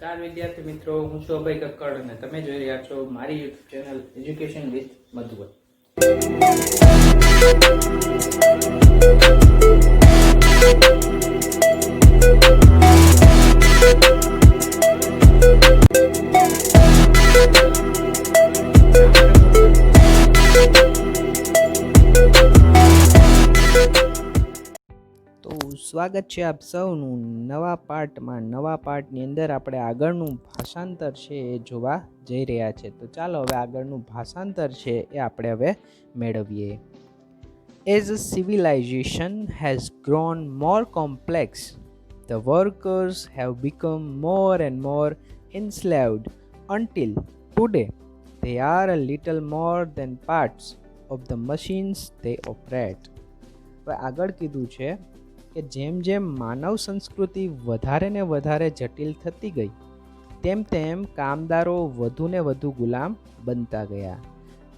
નમસ્કાર વિદ્યાર્થી મિત્રો, હું છું અભય કક્કડ અને તમે જોઈ રહ્યા છો મારી YouTube channel education with Madhuvan. તો સ્વાગત છે આપ સૌનું નવા પાર્ટની અંદર. આપણે આગળનું ભાષાંતર છે એ જોવા જઈ રહ્યા છે. તો ચાલો હવે આગળનું ભાષાંતર છે એ આપણે હવે મેળવીએ. As a civilization has grown more complex, the workers have become more and more enslaved until today they are a little more than parts of the machines they operate. હવે આગળ કીધું છે કે જેમ જેમ માનવ સંસ્કૃતિ વધારે ને વધારે જટિલ થતી ગઈ તેમ તેમ કામદારો વધુ ને વધુ ગુલામ બનતા ગયા.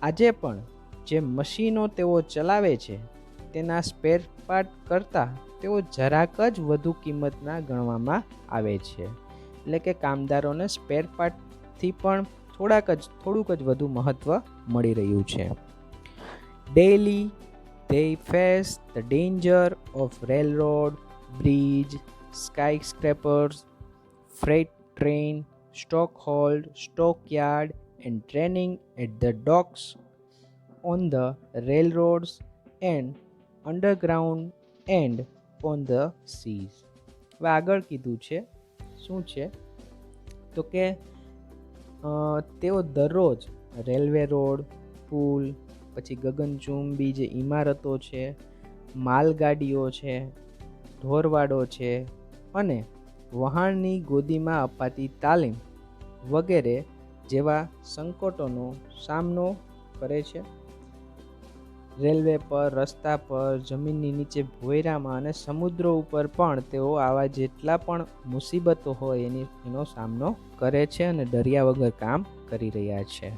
આજે પણ જે મશીનો તેઓ ચલાવે છે તેના સ્પેર પાર્ટ કરતાં તેઓ જરાક જ વધુ કિંમતના ગણવામાં આવે છે. એટલે કે કામદારોને સ્પેર પાર્ટથી પણ થોડુંક જ વધુ મહત્ત્વ મળી રહ્યું છે. Daily they face the danger of railroad, bridge, skyscrapers, freight train, stockhold, stockyard, and training at the docks, on the railroads, and underground and on the seas. હવે આગળ કીધું છે શું છે તો કે તેઓ દરરોજ રેલવે રોડ, પુલ, પછી ગગનચુંબી જે ઇમારતો છે, માલગાડીઓ છે, ઢોરવાડો છે અને વહાણની ગોદીમાં અપાતી તાલીમ વગેરે જેવા સંકટોનો સામનો કરે છે. રેલવે પર, રસ્તા પર, જમીનની નીચે ભોયરામાં અને સમુદ્રો ઉપર પણ તેઓ આવા જેટલા પણ મુસીબતો હોય એનો સામનો કરે છે અને ડર્યા વગર કામ કરી રહ્યા છે.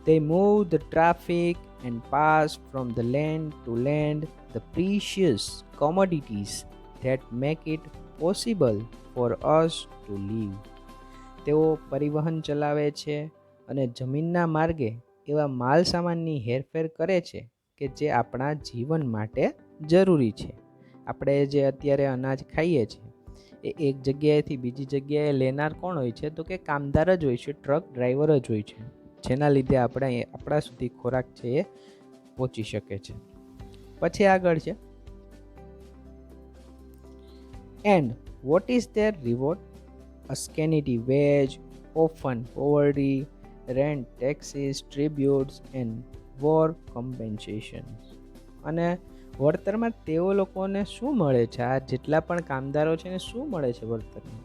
They move the traffic and pass from the land to land the precious commodities that make it possible for us to live. તેઓ પરિવહન ચલાવે છે અને જમીનના માર્ગે એવા માલ સામાનની હેરફેર કરે છે કે જે આપણા જીવન માટે જરૂરી છે. આપણે જે અત્યારે અનાજ ખાઈએ છીએ એ એક જગ્યાએથી બીજી જગ્યાએ લેનાર કોણ હોય છે તો કે કામદાર જ હોય છે, ટ્રક ડ્રાઈવર જ હોય છે, જેના લીધે આપણા સુધી ખોરાક છે એ પહોંચી શકે છે. પછી આગળ છે and what is their reward? A scanty wage, often poverty, rent, taxes, tributes and war compensations. અને વળતરમાં તેઓ લોકોને શું મળે છે? આ જેટલા પણ કામદારો છે ને શું મળે છે વળતરમાં?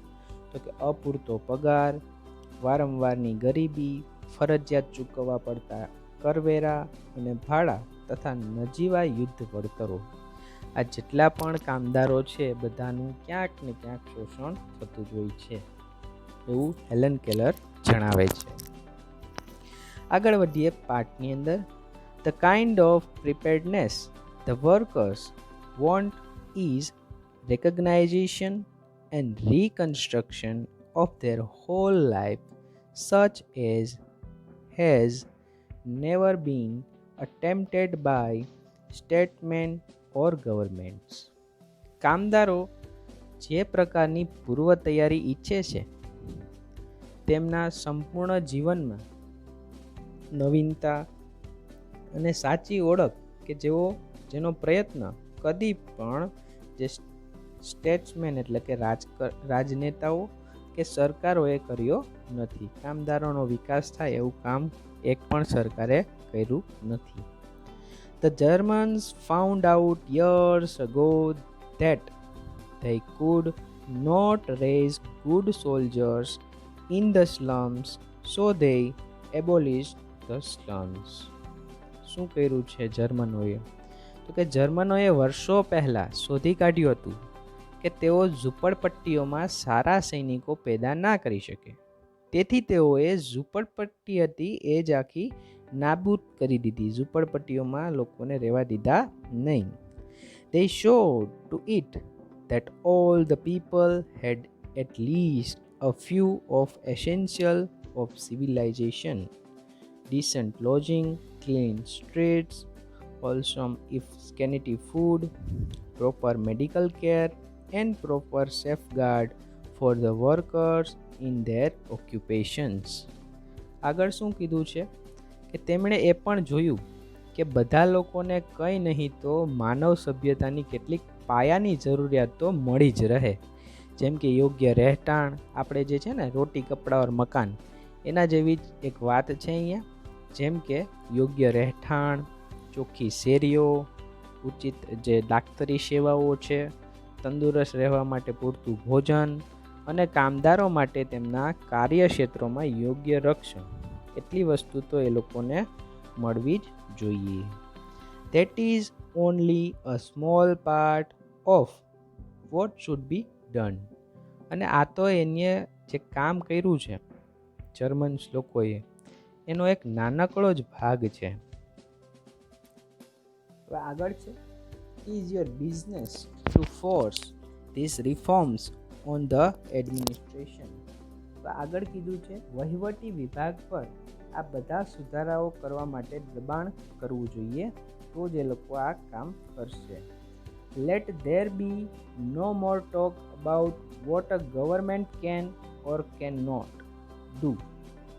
તો કે અપૂરતો પગાર, વારંવારની ગરીબી, ફરજિયાત ચૂકવવા પડતા કરવેરા અને ભાડા તથા નજીવા યુદ્ધ વળતરો. આ જેટલા પણ કામદારો છે બધાનું ક્યાંક ને ક્યાંક શોષણ થતું જ હોય છે એવું હેલન કેલર જણાવે છે. આગળ વધીએ પાઠની અંદર. The kind of preparedness the workers want is recognition and reconstruction of their whole life, such as has never been attempted by statesmen or governments. કામદારો જે પ્રકારની પૂર્વ તૈયારી ઈચ્છે છે તેમના સંપૂર્ણ જીવનમાં નવીનતા અને સાચી ઓળખ કે જેનો પ્રયત્ન કદી પણ જે સ્ટેટ્સમેન એટલે કે રાજનેતાઓ કે સરકારોએ કર્યો નથી. કામદારોનો વિકાસ થાય એવું કામ એક પણ સરકારે કર્યું નથી. The Germans found out years ago that they could not raise good soldiers in the slums, so they abolished the slums. શું કર્યું છે જર્મનોએ? તો કે જર્મનોએ વર્ષો પહેલાં શોધી કાઢ્યું હતું કે તેઓ ઝૂંપડપટ્ટીઓમાં સારા સૈનિકો પેદા ના કરી શકે. તેથી તેઓએ ઝૂંપડપટ્ટી હતી એ જ આખી નાબૂદ કરી દીધી. ઝૂંપડપટ્ટીઓમાં લોકોને રહેવા દીધા નહીં. They showed to it that all the people had at least a few of essential of civilization: decent lodging, clean streets, wholesome if scanty food, proper medical care, and proper safeguard for the workers in their occupations. આગળ શું કીધું છે કે તેમણે એ પણ જોયું કે બધા લોકોને કંઈ નહીં તો માનવ સભ્યતાની કેટલીક પાયાની જરૂરિયાત તો મળી જ રહે, જેમ કે યોગ્ય રહેઠાણ, આપણે જે છે ને રોટી કપડાં ઓર મકાન, એના જેવી જ એક વાત છે અહીંયા, જેમ કે યોગ્ય રહેઠાણ, ચોખ્ખી શેરીઓ, ઉચિત જે ડાક્ટરી સેવાઓ છે, તંદુરસ્ત રહેવા માટે પૂરતું ભોજન અને કામદારો માટે તેમના કાર્યક્ષેત્રોમાં યોગ્ય રક્ષણ, એટલી વસ્તુ તો એ લોકોને મળવી જ જોઈએ. That is only a small part of what should be done. અને આ તો એને જે કામ કર્યું છે જર્મન્સ લોકોએ, એનો એક નાનકડો જ ભાગ છે. હવે આગળ છે, is your business to force these reforms on the administration. તો આગળ કીધું છે વહીવટી વિભાગ પર આ બધા સુધારાઓ કરવા માટે દબાણ કરવું જોઈએ, તો જ એ લોકો આ કામ કરશે. Let there be no more talk about what a government can or cannot do.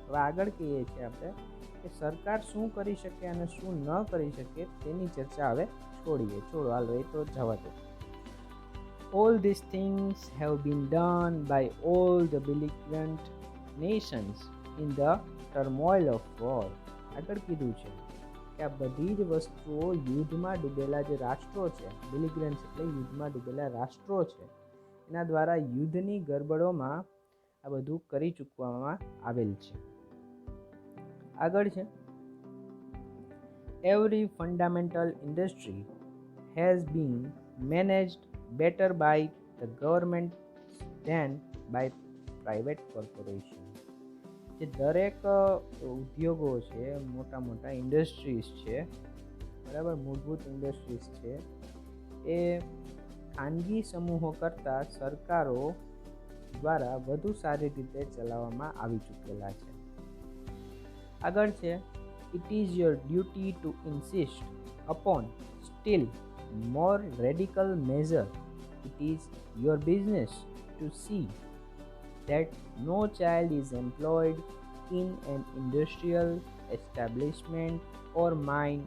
હવે આગળ કહીએ છીએ આપણે કે સરકાર શું કરી શકે અને શું ન કરી શકે તેની ચર્ચા હવે છોડો હાલો, એ તો જવા દો. All these things have been done by all the belligerent nations in the turmoil of war. આગળ કીધું છે કે આ બધી જ વસ્તુઓ યુદ્ધમાં ડૂબેલા જે રાષ્ટ્રો છે, બેલિગ્રન્સ એટલે યુદ્ધમાં ડૂબેલા રાષ્ટ્રો છે, એના દ્વારા યુદ્ધની ગરબડોમાં આ બધું કરી ચૂકવામાં આવેલ છે. આગળ છે, every fundamental industry has been managed better by the government than by private corporation. જે દરેક ઉદ્યોગો છે, મોટા મોટા ઇન્ડસ્ટ્રીઝ છે, બરાબર, મૂળભૂત ઇન્ડસ્ટ્રીઝ છે, એ ખાનગી સમૂહો કરતાં સરકારો દ્વારા વધુ સારી રીતે ચલાવવામાં આવી ચૂકેલા છે. આગળ છે, it is your duty to insist upon still more radical measure. It is your business to see that no child is employed in an industrial establishment or mine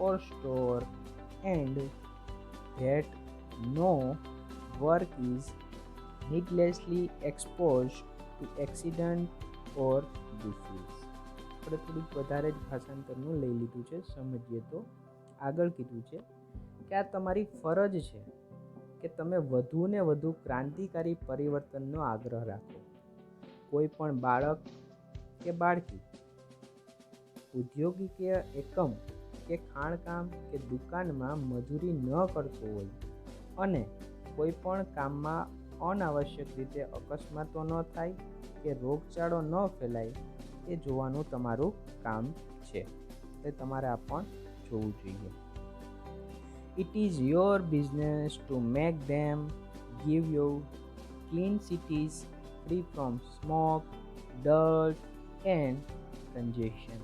or store, and that no work is needlessly exposed to accident or disease. આપણે થોડુંક વધારે જ ભાષાંતરનું લઈ લીધું છે, સમજીએ તો આગળ કીધું છે કે આ તમારી ફરજ છે કે તમે વધુ ને વધુ ક્રાંતિકારી પરિવર્તનનો આગ્રહ રાખો. કોઈ પણ બાળક કે બાળકી ઉદ્યોગિકીય એકમ કે ખાણકામ કે દુકાનમાં મજૂરી ન કરતો હોય અને કોઈ પણ કામમાં અનાવશ્યક રીતે અકસ્માતો ન થાય કે રોગચાળો ન ફેલાય, એ જોવાનું તમારું કામ છે. એ તમારે આ પણ જોવું જોઈએ. It is your business to make them give you clean cities free from smoke, dirt and congestion.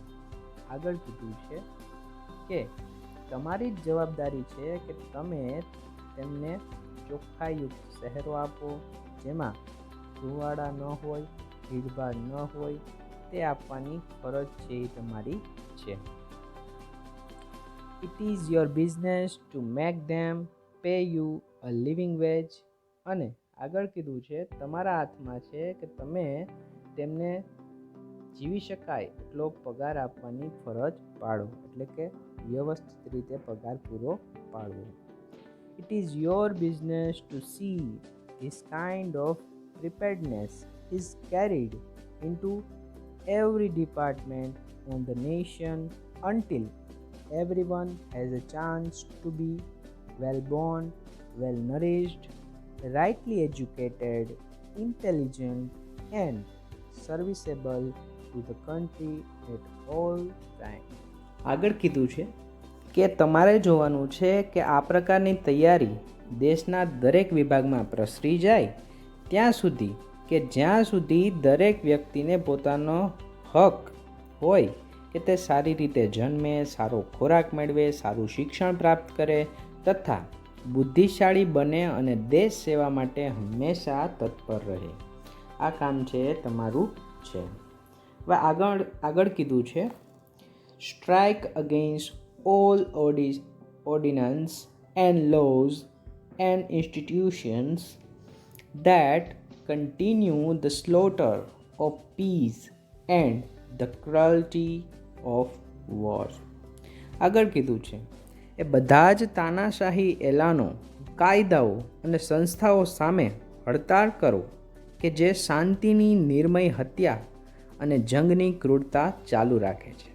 આગળ કીધું છે કે તમારી જ જવાબદારી છે કે તમે તેમને ચોખ્ખાયુક્ત શહેરો આપો, જેમાં ધુવાડા ન હોય, ભીડભાડ ન હોય, તે આપવાની ફરજ છે એ તમારી છે. It is your business to make them pay you a living wage. અને આગળ કીધું છે તમારા હાથમાં છે કે તમે તેમને જીવી શકાય એટલો પગાર આપવાની ફરજ પાડો, એટલે કે વ્યવસ્થિત રીતે પગાર પૂરો પાડવો. It is your business to see this kind of preparedness is carried into every department on the nation until everyone has a chance to be well born, well nourished, rightly educated, intelligent and serviceable to the country at all times. આગળ કીધું છે કે તમારે જોવાનું છે કે આ પ્રકારની તૈયારી દેશના દરેક વિભાગમાં પ્રસરી જાય ત્યાં સુધી કે જ્યાં સુધી દરેક વ્યક્તિને પોતાનો હક હોય કે તે સારી રીતે જન્મે, સારો ખોરાક મેળવે, સારું શિક્ષણ પ્રાપ્ત કરે તથા બુદ્ધિશાળી બને અને દેશ સેવા માટે હંમેશા તત્પર રહે. આ કામ છે એ તમારું છે. હવે આગળ કીધું છે, strike against all ordnance and lose and institutions that continue the slaughter of peace and the cruelty of war. આગળ કીધું છે એ બધા જ તાનાશાહી એલાનો, કાયદાઓ અને સંસ્થાઓ સામે હડતાળ કરો કે જે શાંતિની નિર્મય હત્યા અને જંગની ક્રૂરતા ચાલુ રાખે છે.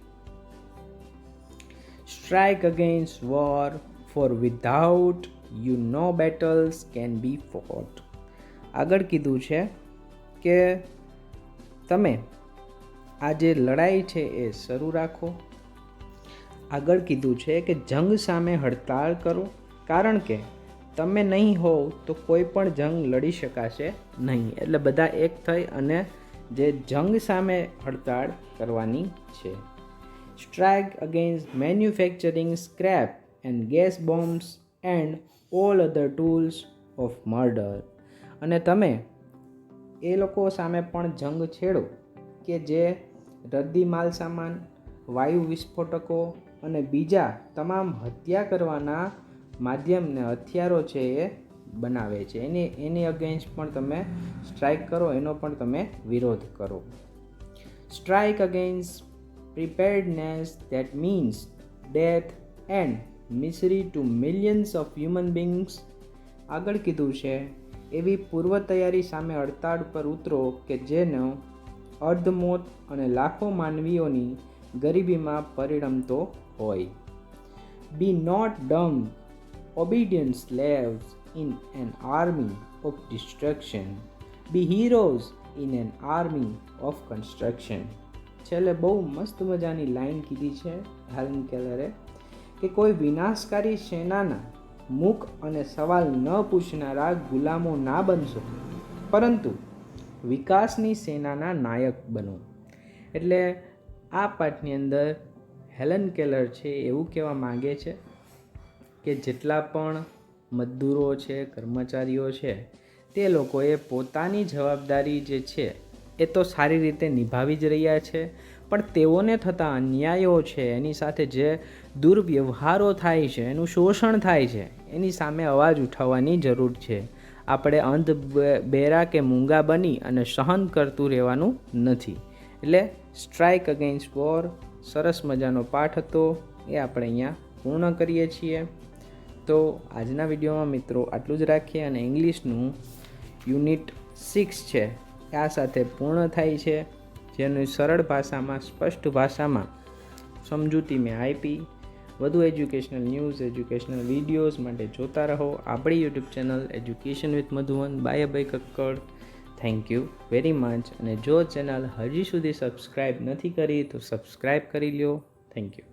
Strike against war, for without you no battles can be fought. આગળ કીધું છે કે તમે આ જે લડાઈ છે એ શરૂ રાખો. આગળ કીધું છે કે જંગ સામે હડતાળ કરો, કારણ કે તમે નહીં હોવ તો કોઈ પણ જંગ લડી શકાશે નહીં. એટલે બધા એક થઈ અને જે જંગ સામે હડતાળ કરવાની છે. Strike against manufacturing scrap and gas bombs and all other tools of murder. અને તમે એ લોકો સામે પણ જંગ છેડો કે જે રદ્દી માલ સામાન, વાયુ વિસ્ફોટકો અને બીજા તમામ હત્યા કરવાના માધ્યમને હથિયારો છે એ બનાવે છે. એની અગેન્સ્ટ પણ તમે સ્ટ્રાઇક કરો, એનો પણ તમે વિરોધ કરો. Strike against preparedness that means death and misery to millions of human beings. આગળ કીધું છે એવી પૂર્વ તૈયારી સામે હડતાળ પર ઉતરો કે જેનો અર્ધમોત અને લાખો માનવીઓની ગરીબીમાં પરિણમતો હોય. બી not ડમ obedient slaves in an army of destruction. Be heroes in an army of construction. છેલ્લે બહુ મસ્ત મજાની લાઈન કીધી છે હેલન કેલરે કે કોઈ વિનાશકારી સેનાના મુખ અને સવાલ ન પૂછનારા ગુલામો ના બનશો, પરંતુ વિકાસની સેનાના નાયક બનો. એટલે આ પાઠની અંદર હેલન કેલર છે એવું કહેવા માગે છે કે જેટલા પણ મજદૂરો છે, કર્મચારીઓ છે, તે લોકોએ પોતાની જવાબદારી જે છે એ તો સારી રીતે નિભાવી જ રહ્યા છે, પણ તેઓને થતા અન્યાયો છે, એની સાથે જે દુર્વ્યવહારો થાય છે, એનું શોષણ થાય છે, એની સામે અવાજ ઉઠાવવાની જરૂર છે. આપણે અંધ બેરા કે મૂંગા બની અને સહન કરતું રહેવાનું નથી. એટલે સ્ટ્રાઇક અગેન્સ્ટ વોર સરસ મજાનો પાઠ હતો, એ આપણે અહીંયા પૂર્ણ કરીએ છીએ. તો આજના વિડીયોમાં મિત્રો આટલું જ રાખીએ અને ઇંગ્લિશનું યુનિટ 6 છે આ સાથે પૂર્ણ થાય છે, જેનું સરળ ભાષામાં, સ્પષ્ટ ભાષામાં સમજૂતી મેં આપી. વધુ એજ્યુકેશનલ ન્યૂઝ, એજ્યુકેશનલ વિડીયોઝ માટે જોતા રહો આપણી YouTube channel education with Madhuvan by Abhay Kakkad. Thank you very much. અને જો ચેનલ હજી સુધી સબસ્ક્રાઈબ નથી કરી તો સબસ્ક્રાઈબ કરી લ્યો. Thank you.